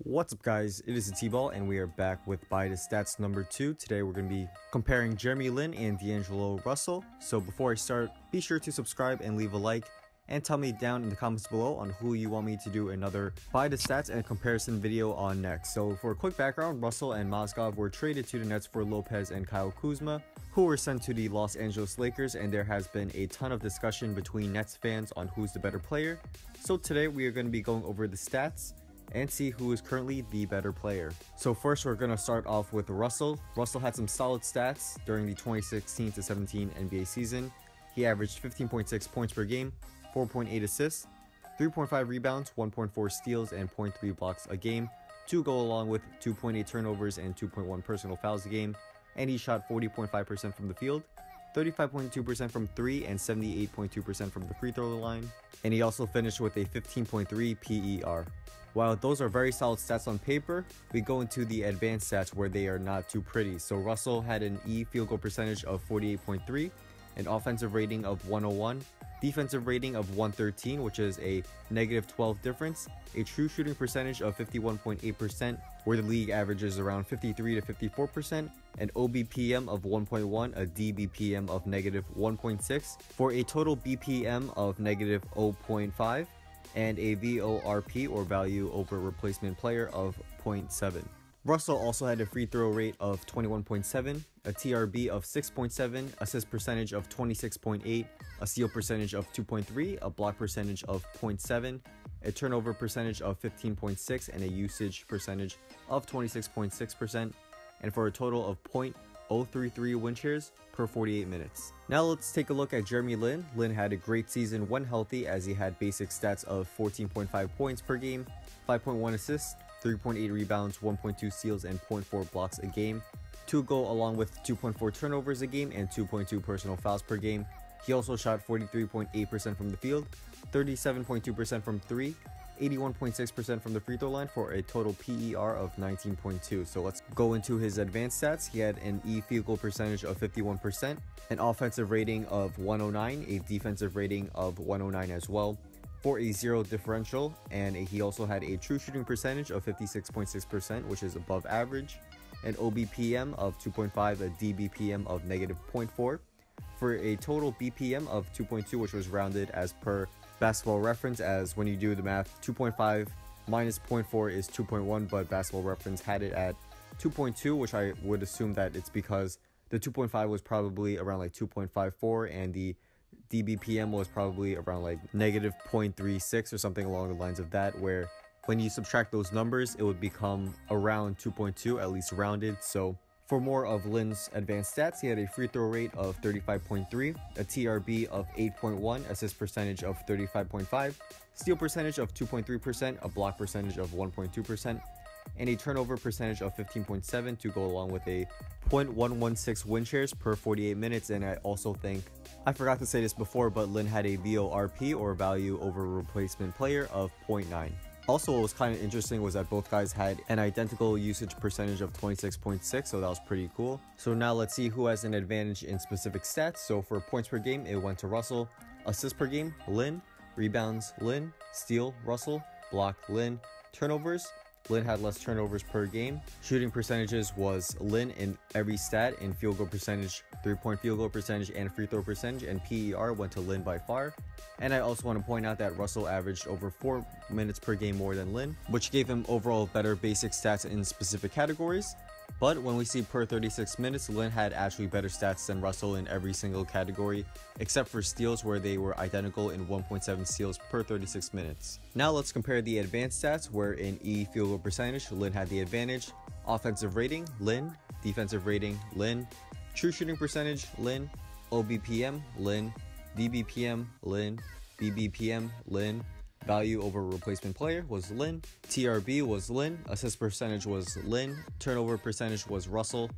What's up guys, it is T-Ball and we are back with By the Stats number 2. Today we're going to be comparing Jeremy Lin and D'Angelo Russell. So before I start, be sure to subscribe and leave a like and tell me down in the comments below on who you want me to do another By the Stats and comparison video on next. So for a quick background, Russell and Mozgov were traded to the Nets for Lopez and Kyle Kuzma, who were sent to the Los Angeles Lakers, and there has been a ton of discussion between Nets fans on who's the better player. So today we are going to be going over the stats and see who is currently the better player. So first we're going to start off with Russell. Russell had some solid stats during the 2016-17 NBA season. He averaged 15.6 points per game, 4.8 assists, 3.5 rebounds, 1.4 steals, and 0.3 blocks a game, to go along with 2.8 turnovers and 2.1 personal fouls a game. And he shot 40.5% from the field, 35.2% from 3, and 78.2% from the free throw line. And he also finished with a 15.3 PER. While those are very solid stats on paper, we go into the advanced stats where they are not too pretty. So Russell had an field goal percentage of 48.3, an offensive rating of 101, defensive rating of 113, which is a negative 12 difference, a true shooting percentage of 51.8%, where the league averages around 53 to 54%, an OBPM of 1.1, a DBPM of negative 1.6, for a total BPM of negative 0.5, and a VORP, or value over replacement player, of 0.7. Russell also had a free throw rate of 21.7, a TRB of 6.7, assist percentage of 26.8, a steal percentage of 2.3, a block percentage of 0.7, a turnover percentage of 15.6, and a usage percentage of 26.6%, and for a total of 0.033 win shares per 48 minutes. Now let's take a look at Jeremy Lin. Lin had a great season when healthy, as he had basic stats of 14.5 points per game, 5.1 assists, 3.8 rebounds, 1.2 steals, and 0.4 blocks a game, to go along with 2.4 turnovers a game and 2.2 personal fouls per game. He also shot 43.8% from the field, 37.2% from 3, 81.6% from the free throw line, for a total PER of 19.2. So let's go into his advanced stats. He had an field goal percentage of 51%, an offensive rating of 109, a defensive rating of 109 as well, for a 0 differential, and he also had a true shooting percentage of 56.6%, which is above average, an OBPM of 2.5, a DBPM of negative 0.4, for a total BPM of 2.2, which was rounded as per Basketball Reference, as when you do the math, 2.5 minus 0.4 is 2.1, but Basketball Reference had it at 2.2, which I would assume that it's because the 2.5 was probably around like 2.54, and the DBPM was probably around like negative 0.36 or something along the lines of that, where when you subtract those numbers, it would become around 2.2, at least rounded. So for more of Lin's advanced stats, he had a free throw rate of 35.3, a TRB of 8.1, assist percentage of 35.5, steal percentage of 2.3%, a block percentage of 1.2%, and a turnover percentage of 15.7, to go along with a 0.116 win shares per 48 minutes. And I also think, I forgot to say this before, but Lin had a VORP, or value over replacement player, of 0.9. Also, what was kind of interesting was that both guys had an identical usage percentage of 26.6, so that was pretty cool. So now let's see who has an advantage in specific stats. So for points per game, it went to Russell. Assists per game, Lin. Rebounds, Lin. Steal, Russell. Block, Lin. Turnovers, Lin had less turnovers per game. Shooting percentages was Lin in every stat. In field goal percentage, 3-point field goal percentage, and free throw percentage, and PER went to Lin by far. And I also want to point out that Russell averaged over 4 minutes per game more than Lin, which gave him overall better basic stats in specific categories. But when we see per 36 minutes, Lin had actually better stats than Russell in every single category, except for steals, where they were identical in 1.7 steals per 36 minutes. Now let's compare the advanced stats, where in field goal percentage, Lin had the advantage. Offensive rating, Lin. Defensive rating, Lin. True shooting percentage, Lin. OBPM, Lin. DBPM, Lin. BBPM, Lin. Value over replacement player was Lin. TRB was Lin. Assist percentage was Lin. Turnover percentage was Russell.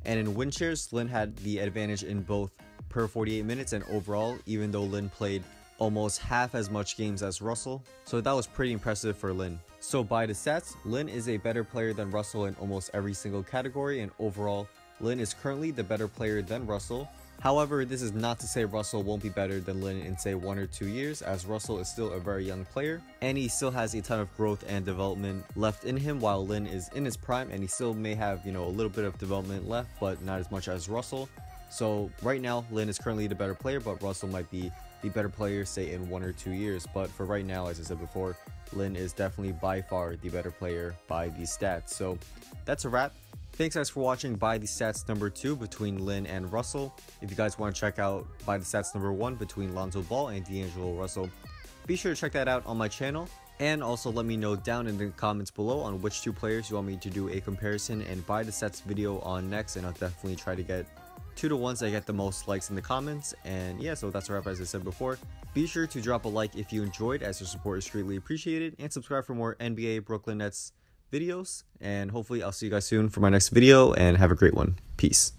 And in win shares, Lin had the advantage in both per 48 minutes and overall, even though Lin played almost half as much games as Russell. So that was pretty impressive for Lin. So by the stats, Lin is a better player than Russell in almost every single category, and overall, Lin is currently the better player than Russell. However, this is not to say Russell won't be better than Lin in say 1 or 2 years, as Russell is still a very young player and he still has a ton of growth and development left in him, while Lin is in his prime and he still may have, a little bit of development left, but not as much as Russell. So right now, Lin is currently the better player, but Russell might be the better player say in 1 or 2 years. But for right now, as I said before, Lin is definitely by far the better player by these stats. So that's a wrap. Thanks guys for watching By the Stats number 2 between Lin and Russell. If you guys want to check out By the Stats number 1 between Lonzo Ball and D'Angelo Russell, be sure to check that out on my channel. And also let me know down in the comments below on which 2 players you want me to do a comparison and By the Stats video on next, and I'll definitely try to get 2 to ones that get the most likes in the comments. And yeah, so that's a wrap as I said before. Be sure to drop a like if you enjoyed, as your support is greatly appreciated, and subscribe for more NBA Brooklyn Nets videos, and hopefully I'll see you guys soon for my next video, and have a great one. Peace.